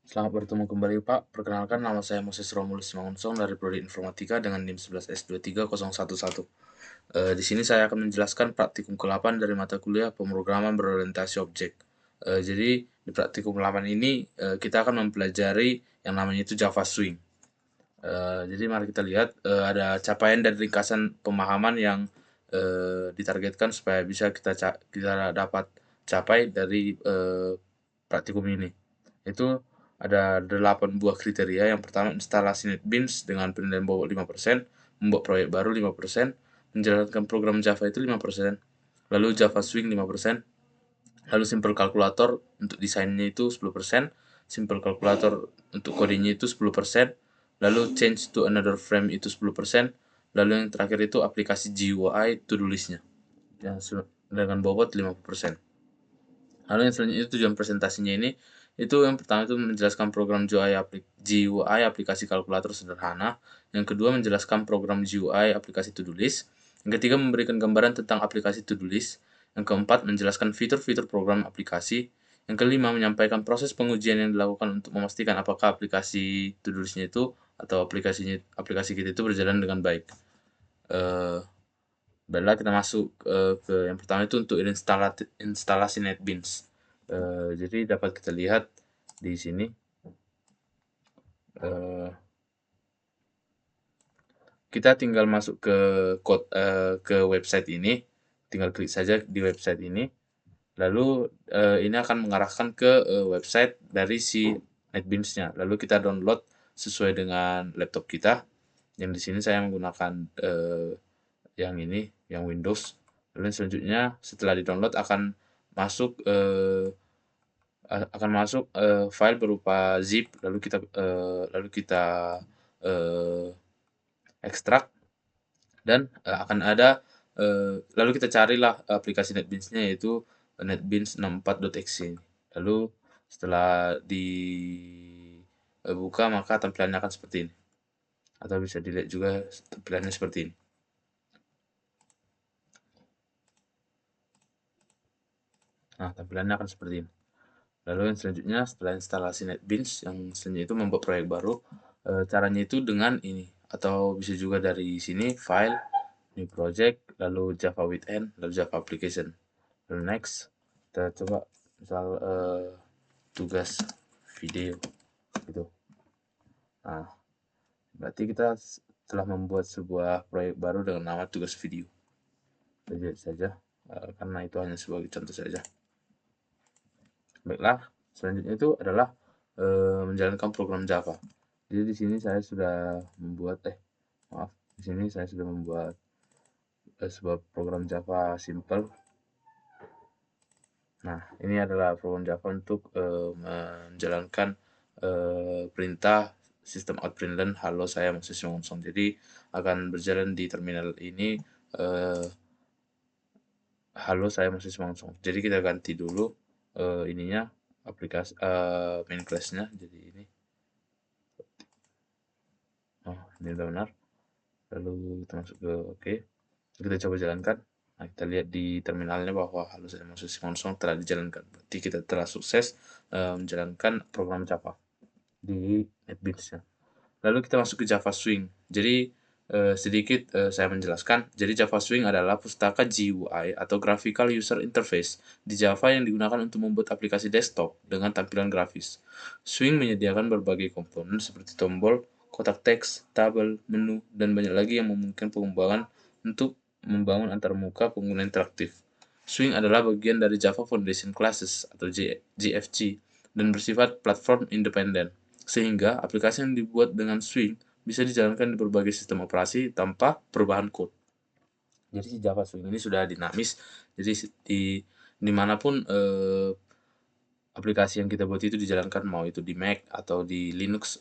Selamat bertemu kembali Pak. Perkenalkan nama saya Moses Romulus Simangunsong dari Prodi Informatika dengan NIM 11S23011. Di sini saya akan menjelaskan praktikum ke-8 dari mata kuliah pemrograman berorientasi objek. Jadi di praktikum 8 ini kita akan mempelajari yang namanya itu Java Swing. Jadi mari kita lihat ada capaian dan ringkasan pemahaman yang ditargetkan supaya bisa kita dapat capai dari praktikum ini. Itu ada 8 buah kriteria. Yang pertama, instalasi NetBeans dengan penilaian bobot 5%, membuat proyek baru 5%, menjalankan program Java itu 5%, lalu Java Swing 5%, lalu Simple Calculator untuk desainnya itu 10%, Simple Calculator untuk codingnya itu 10%, lalu Change to Another Frame itu 10%, lalu yang terakhir itu aplikasi GUI to-do list-nya yang dengan bobot 50%. Lalu yang selanjutnya itu tujuan presentasinya ini, itu yang pertama itu menjelaskan program GUI aplikasi kalkulator sederhana. Yang kedua menjelaskan program GUI aplikasi to-do list. Yang ketiga memberikan gambaran tentang aplikasi to-do list. Yang keempat menjelaskan fitur-fitur program aplikasi. Yang kelima menyampaikan proses pengujian yang dilakukan untuk memastikan apakah aplikasi to-do list-nya itu atau aplikasi kita itu berjalan dengan baik. Baiklah kita masuk ke yang pertama itu untuk instalasi NetBeans. Jadi dapat kita lihat di sini uh, kita tinggal masuk ke website ini, tinggal klik saja di website ini, lalu ini akan mengarahkan ke website dari si NetBeans-nya. Lalu kita download sesuai dengan laptop kita. Yang di sini saya menggunakan yang ini, yang Windows. Lalu selanjutnya setelah di-download masuk akan masuk file berupa zip, lalu kita ekstrak dan akan ada lalu kita carilah aplikasi NetBeans-nya yaitu NetBeans 64.exe. Lalu setelah dibuka maka tampilannya akan seperti ini. Atau bisa dilihat juga tampilannya seperti ini. Nah, tampilannya akan seperti ini. Lalu yang selanjutnya setelah instalasi NetBeans yang selanjutnya itu membuat proyek baru. Caranya itu dengan ini atau bisa juga dari sini file, new project, lalu Java with N, lalu Java application. Lalu next, kita coba misal tugas video gitu. Nah, berarti kita telah membuat sebuah proyek baru dengan nama tugas video. Kita lihat saja karena itu hanya sebagai contoh saja. Baiklah, selanjutnya itu adalah menjalankan program Java. Jadi di sini saya sudah membuat di sini saya sudah membuat sebuah program Java simple. Nah, ini adalah program Java untuk menjalankan perintah sistem out print learn halo saya Moses Simangunsong. Jadi akan berjalan di terminal ini halo saya Moses Simangunsong. Jadi kita ganti dulu ininya aplikasi main class-nya jadi ini. Oh, ini udah benar. Lalu kita masuk ke oke. Kita coba jalankan. Nah, kita lihat di terminalnya bahwa halo saya Moses Simangunsong telah dijalankan. Berarti kita telah sukses menjalankan program Java di NetBeans-nya. Lalu kita masuk ke Java Swing. Jadi sedikit saya menjelaskan. Jadi Java Swing adalah pustaka GUI atau Graphical User Interface di Java yang digunakan untuk membuat aplikasi desktop dengan tampilan grafis. Swing menyediakan berbagai komponen seperti tombol, kotak teks, tabel, menu, dan banyak lagi yang memungkinkan pengembangan untuk membangun antarmuka pengguna interaktif. Swing adalah bagian dari Java Foundation Classes atau JFC dan bersifat platform independen, sehingga aplikasi yang dibuat dengan Swing bisa dijalankan di berbagai sistem operasi tanpa perubahan code. Jadi si Java Swing ini sudah dinamis, jadi dimanapun aplikasi yang kita buat itu dijalankan, mau itu di Mac atau di Linux,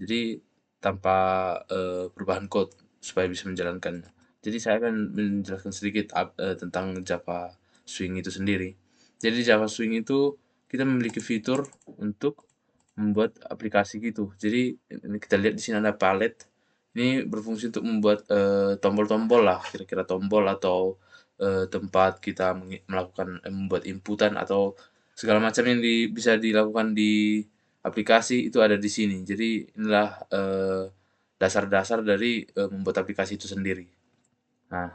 jadi tanpa perubahan code supaya bisa menjalankannya. Jadi saya akan menjelaskan sedikit tentang Java Swing itu sendiri. Jadi Java Swing itu kita memiliki fitur untuk membuat aplikasi gitu. Jadi ini kita lihat di sini ada palette. Ini berfungsi untuk membuat tombol-tombol lah, kira-kira tombol atau tempat kita melakukan membuat inputan atau segala macam yang bisa dilakukan di aplikasi itu ada di sini. Jadi inilah dasar-dasar dari membuat aplikasi itu sendiri. Nah,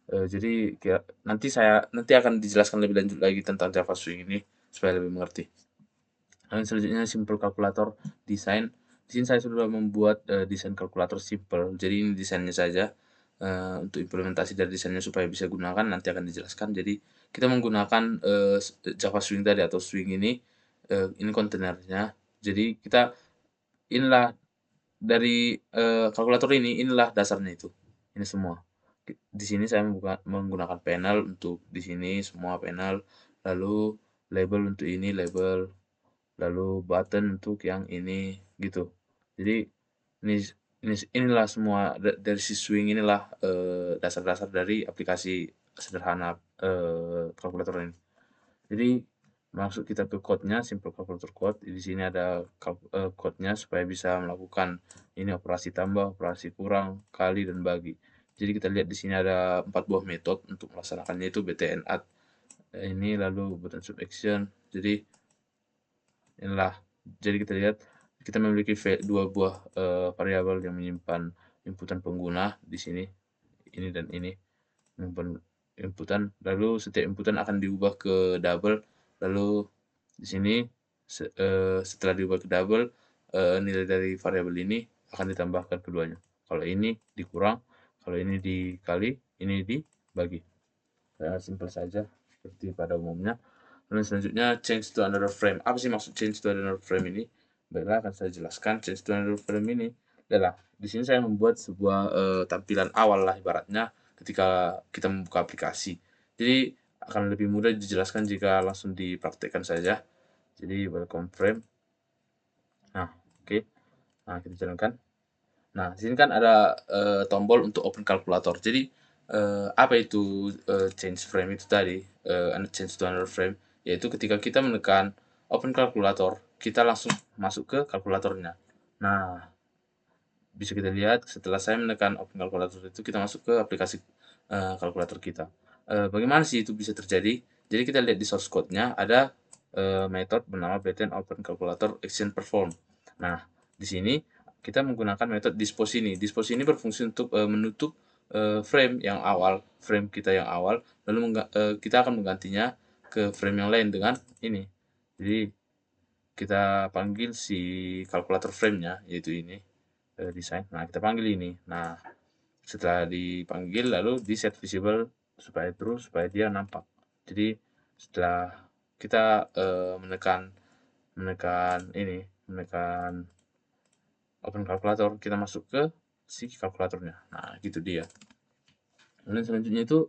jadi nanti akan dijelaskan lebih lanjut lagi tentang Java Swing ini supaya lebih mengerti. Lalu selanjutnya simple kalkulator desain. Di sini saya sudah membuat desain kalkulator simple. Jadi ini desainnya saja. Untuk implementasi dari desainnya supaya bisa gunakan nanti akan dijelaskan. Jadi kita menggunakan Java Swing tadi atau Swing ini kontainernya. Jadi inilah dari kalkulator inilah dasarnya itu. Ini semua. Di sini saya menggunakan panel untuk di sini semua panel, lalu label untuk ini label, lalu button untuk yang ini gitu. Jadi inilah semua dari si Swing inilah dasar-dasar dari aplikasi sederhana kalkulator ini. Jadi masuk kita ke code-nya, simple calculator code. Di sini ada code-nya supaya bisa melakukan ini operasi tambah, operasi kurang, kali dan bagi. Jadi kita lihat di sini ada 4 buah metode untuk melaksanakannya itu btn add ini lalu button subtraction. Jadi inilah. Jadi kita lihat kita memiliki dua buah variabel yang menyimpan inputan pengguna di sini. Ini dan ini menyimpan inputan, lalu setiap inputan akan diubah ke double, lalu di sini setelah diubah ke double nilai dari variabel ini akan ditambahkan keduanya. Kalau ini dikurang, kalau ini dikali, ini dibagi. Simpel saja seperti pada umumnya. Lalu selanjutnya change to another frame. Apa sih maksud change to another frame ini? Baiklah, akan saya jelaskan. Change to another frame ini adalah di sini saya membuat sebuah tampilan awal lah ibaratnya ketika kita membuka aplikasi. Jadi akan lebih mudah dijelaskan jika langsung dipraktekkan saja. Jadi welcome frame. Nah, oke. Nah, kita jalankan. Nah, di sini kan ada tombol untuk open kalkulator. Jadi apa itu change frame itu tadi? Change to another frame, yaitu ketika kita menekan open kalkulator, kita langsung masuk ke kalkulatornya. Nah, bisa kita lihat setelah saya menekan open kalkulator itu kita masuk ke aplikasi kalkulator kita. Bagaimana sih itu bisa terjadi? Jadi kita lihat di source code-nya ada method bernama btn open calculator action perform. Nah, di sini kita menggunakan metode dispose ini. Dispose ini berfungsi untuk menutup frame yang awal, frame kita yang awal, lalu kita akan menggantinya ke frame yang lain dengan ini. Jadi kita panggil si kalkulator frame-nya, yaitu ini desain. Nah, kita panggil ini. Nah, setelah dipanggil lalu di set visible supaya true supaya dia nampak. Jadi setelah kita menekan open kalkulator, kita masuk ke si kalkulatornya. Nah, gitu dia. Kemudian selanjutnya itu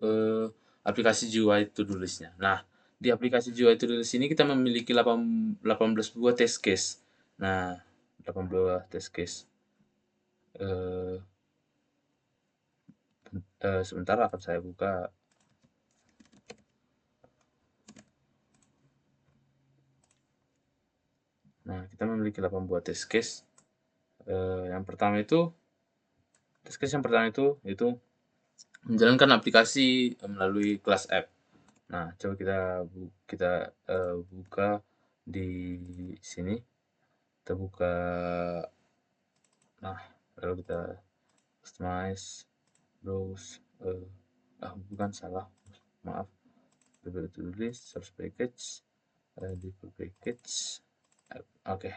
aplikasi GUI to do list-nya. Nah, di aplikasi GUI to do list ini kita memiliki 18 buah test case. Nah, 18 buah test case. Sebentar akan saya buka. Nah, kita memiliki 8 buah test case. Yang pertama itu test case yang pertama itu yaitu menjalankan aplikasi melalui kelas app. Nah, coba kita buka di sini. Kita buka. Nah, lalu kita customize, browse. Bukan salah. Maaf. Kita tulis source package, default package. Oke.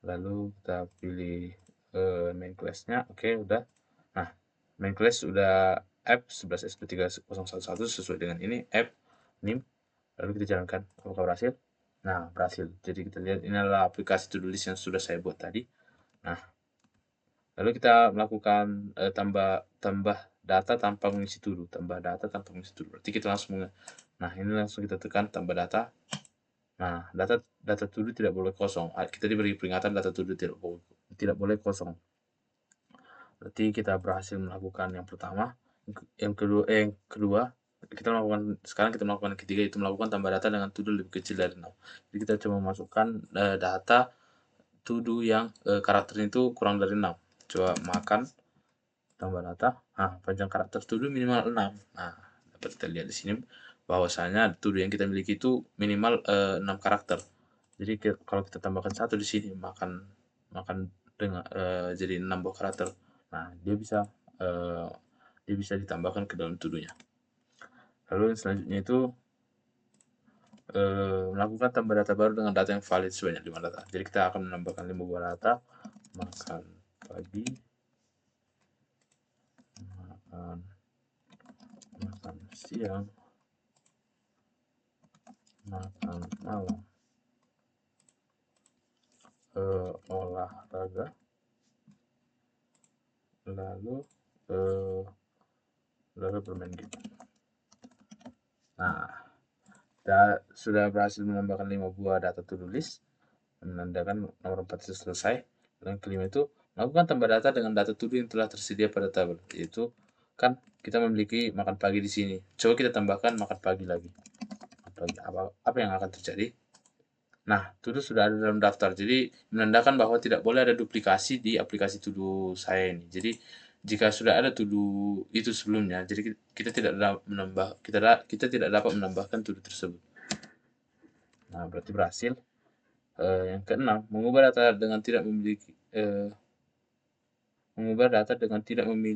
Lalu kita pilih main class-nya. Oke, udah. Nah, main class sudah app 11s23011 sesuai dengan ini app nim. Lalu kita jalankan. Apakah berhasil? Nah, berhasil. Jadi kita lihat ini adalah aplikasi to-do list yang sudah saya buat tadi. Nah, lalu kita melakukan tambah data tanpa mengisi to-do. Tambah data tanpa mengisi to-do. Berarti kita langsung ini langsung kita tekan tambah data. Nah, data to-do tidak boleh kosong. Kita diberi peringatan data to-do tidak boleh kosong. Berarti kita berhasil melakukan yang pertama. Yang kedua sekarang kita melakukan yang ketiga, yaitu melakukan tambah data dengan to-do lebih kecil dari 6. Jadi kita coba masukkan data to-do yang karakternya itu kurang dari 6. Coba makan, tambah data. Nah, panjang karakter to-do minimal 6. Nah, dapat kita lihat di sini bahwasanya to-do yang kita miliki itu minimal 6 karakter. Jadi kalau kita tambahkan 1 di sini makan dengan jadi 6 buah karakter. Nah, eee, dia bisa ditambahkan ke dalam to-do-nya. Lalu yang selanjutnya itu melakukan tambah data baru dengan data yang valid sebanyak 5 data. Jadi kita akan menambahkan 5 buah data, makan pagi, makan makan siang, makan malam, olahraga, lalu eh, lalu bermain game. Nah, kita sudah berhasil menambahkan 5 buah data to do list, menandakan nomor 4 itu selesai. Dan yang kelima itu melakukan tambah data dengan data to do yang telah tersedia pada tabel, yaitu kan kita memiliki makan pagi di sini. Coba kita tambahkan makan pagi lagi. Apa yang akan terjadi? Nah, to do sudah ada dalam daftar. Jadi menandakan bahwa tidak boleh ada duplikasi di aplikasi to do saya ini. Jadi jika sudah ada to do itu sebelumnya, jadi kita tidak kita tidak dapat menambahkan to do tersebut. Nah, berarti berhasil. Yang keenam, mengubah data dengan tidak memilih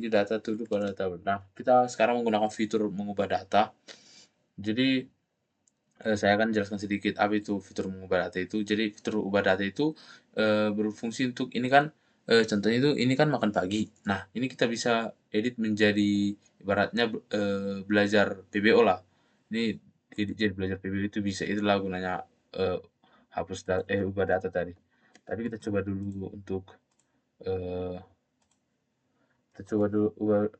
data to do pada tabel. Nah, kita sekarang menggunakan fitur mengubah data. Jadi saya akan jelaskan sedikit apa itu fitur mengubah data itu. Jadi fitur ubah data itu berfungsi untuk ini kan contohnya itu ini kan makan pagi. Nah, ini kita bisa edit menjadi ibaratnya belajar PBO lah. Ini edit jadi belajar PBO itu bisa, itulah gunanya eh, ubah data tadi. Tapi kita coba dulu untuk eh,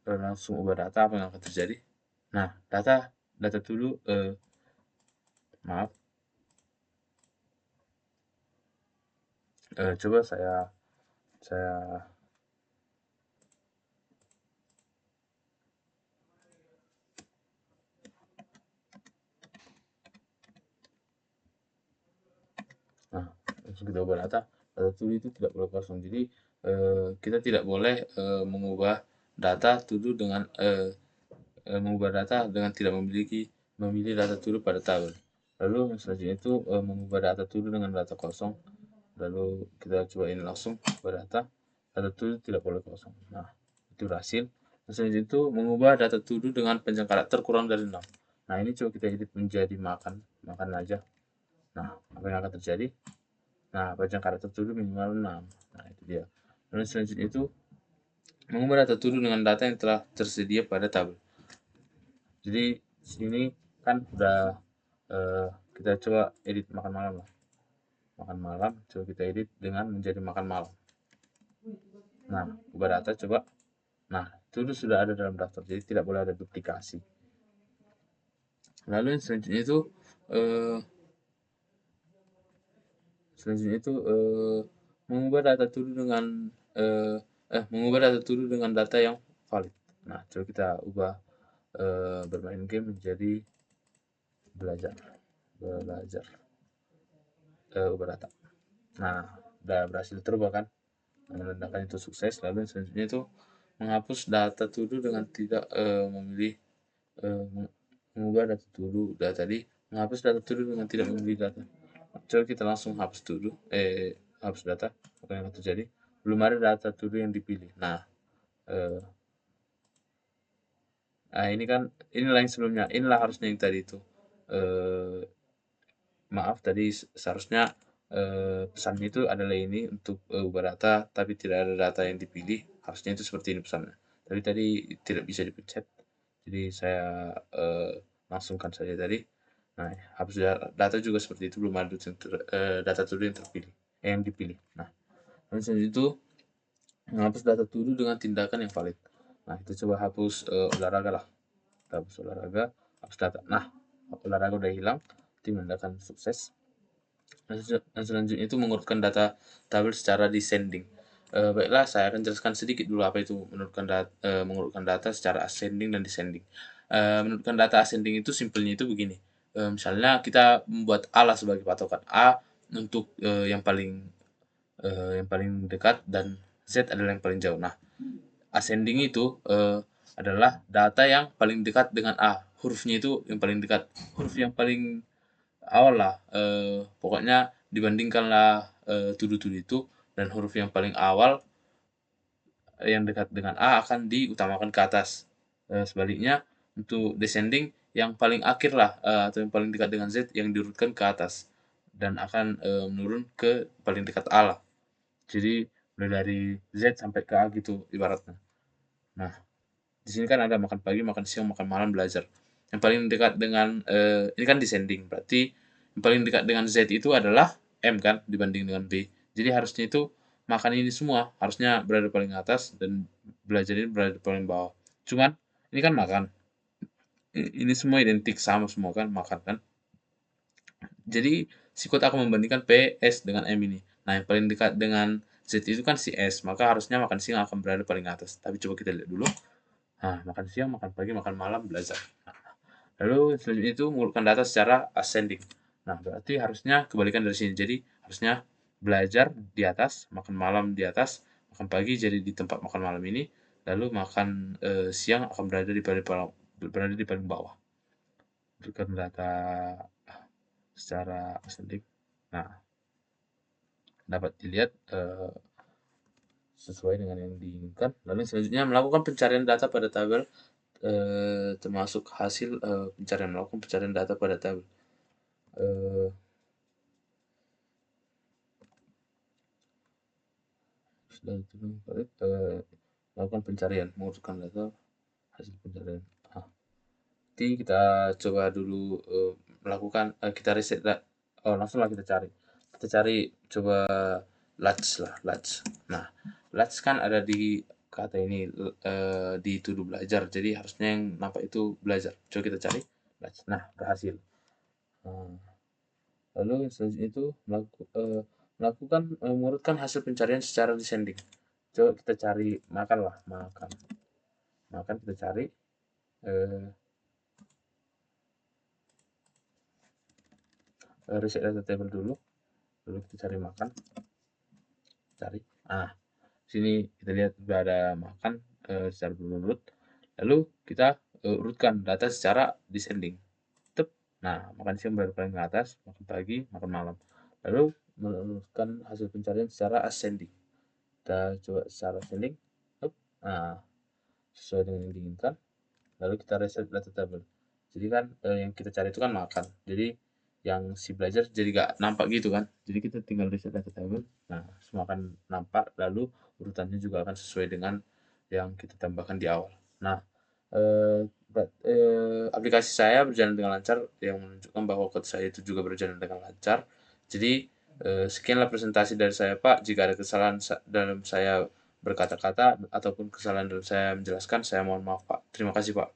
langsung ubah data, apa yang akan terjadi. Nah, data dulu maaf, coba saya nah, langsung kita ubah data to itu tidak boleh kosong. Jadi kita tidak boleh mengubah data dengan tidak memilih data to pada tabel. Lalu yang selanjutnya itu mengubah data to dengan data kosong. Lalu kita coba ini langsung ubah data to tidak boleh kosong. Nah, itu berhasil. Selanjutnya itu mengubah data to dengan panjang karakter kurang dari 6. Nah, ini coba kita edit menjadi makan aja. Nah, apa yang akan terjadi? Nah, panjang karakter to minimal 6. Nah, itu dia. Lalu selanjutnya itu mengubah data to dengan data yang telah tersedia pada tabel. Jadi sini kan udah kita coba edit makan malam lah. Makan malam coba kita edit dengan menjadi makan malam. Nah, ubah data coba. Nah, itu sudah ada dalam daftar, jadi tidak boleh ada duplikasi. Lalu yang eh, selanjutnya itu mengubah data to dengan eh, mengubah data to dengan data yang valid. Nah, coba kita ubah bermain game menjadi belajar ubah data. Nah, udah berhasil terubah kan, menandakan itu sukses. Lalu selanjutnya itu menghapus data to dengan tidak memilih mengubah data to tadi menghapus data to dengan tidak memilih data. Coba kita langsung hapus hapus data. Apa yang akan terjadi? Belum ada data to yang dipilih. Nah, eh, ini kan inilah yang sebelumnya, inilah harusnya yang tadi itu. Eh, Maaf tadi seharusnya pesannya itu adalah ini untuk ubah data, tapi tidak ada data yang dipilih. Harusnya itu seperti ini pesannya. Tapi tadi tidak bisa dipencet, jadi saya langsungkan saja tadi. Nah, hapus data juga seperti itu, belum ada data to yang terpilih, yang dipilih. Nah, lalu selanjutnya itu menghapus data to dengan tindakan yang valid. Nah, kita coba hapus olahraga lah. Kita hapus olahraga, hapus data. Nah, olahraga udah hilang, tindakan sukses. Dan selanjutnya itu mengurutkan data tabel secara descending. Baiklah, saya akan jelaskan sedikit dulu apa itu mengurutkan data secara ascending dan descending. Menurutkan data ascending itu simpelnya itu begini. Misalnya kita membuat A lah sebagai patokan, A untuk yang paling dekat dan Z adalah yang paling jauh. Nah, ascending itu adalah data yang paling dekat dengan A. Hurufnya itu yang paling dekat. Huruf yang paling awal lah, pokoknya dibandingkanlah to-do itu, dan huruf yang paling awal yang dekat dengan A akan diutamakan ke atas. Sebaliknya untuk descending yang paling akhir lah, atau yang paling dekat dengan Z yang diurutkan ke atas dan akan menurun ke paling dekat A lah. Jadi mulai dari Z sampai ke A gitu ibaratnya. Nah, di sini kan ada makan pagi, makan siang, makan malam, belajar. Yang paling dekat dengan ini kan descending, berarti yang paling dekat dengan Z itu adalah M kan dibanding dengan B. Jadi harusnya itu makan ini semua harusnya berada paling atas dan belajar ini berada paling bawah. Cuman ini kan makan. Ini semua identik sama semua kan makan kan. Jadi si kode akan membandingkan P, S dengan M ini. Nah, yang paling dekat dengan Z itu kan si S, maka harusnya makan siang akan berada paling atas. Tapi coba kita lihat dulu. Nah, makan siang, makan pagi, makan malam, belajar. Nah, lalu selanjutnya itu mengurutkan data secara ascending. Nah, berarti harusnya kebalikan dari sini. Jadi harusnya belajar di atas, makan malam di atas, makan pagi jadi di tempat makan malam ini, lalu makan siang akan berada di paling bawah. Urutkan data secara ascending. Nah, dapat dilihat sesuai dengan yang diinginkan. Lalu selanjutnya melakukan pencarian data pada tabel, termasuk hasil melakukan pencarian data pada tabel. Sudah itu melakukan pencarian, mengurutkan data hasil pencarian. Nah, nanti kita coba dulu melakukan kita riset langsunglah kita cari. Kita cari coba large lah, large. Nah, large kan ada di kata ini di to do belajar. Jadi harusnya yang nampak itu belajar. Coba kita cari large. Nah, berhasil. Lalu selanjutnya itu melakukan mengurutkan hasil pencarian secara descending. Coba kita cari makan lah, makan. Makan kita cari reset data table dulu. Lalu kita cari makan. Cari. Ah, sini kita lihat sudah ada makan secara berurut. Lalu kita urutkan data secara descending. Tep. Nah, makan siang berada paling ke atas, makan pagi, makan malam. Lalu menurutkan hasil pencarian secara ascending. Kita coba secara ascending. Nah, sesuai dengan yang diinginkan. Lalu kita reset data table. Jadi kan yang kita cari itu kan makan. Jadi yang si belajar jadi gak nampak gitu kan. Jadi kita tinggal reset data table. Nah, semua akan nampak. Lalu urutannya juga akan sesuai dengan yang kita tambahkan di awal. Nah, aplikasi saya berjalan dengan lancar yang menunjukkan bahwa code saya itu juga berjalan dengan lancar. Jadi sekianlah presentasi dari saya Pak. Jika ada kesalahan dalam saya berkata-kata ataupun kesalahan dalam saya menjelaskan, saya mohon maaf Pak. Terima kasih Pak.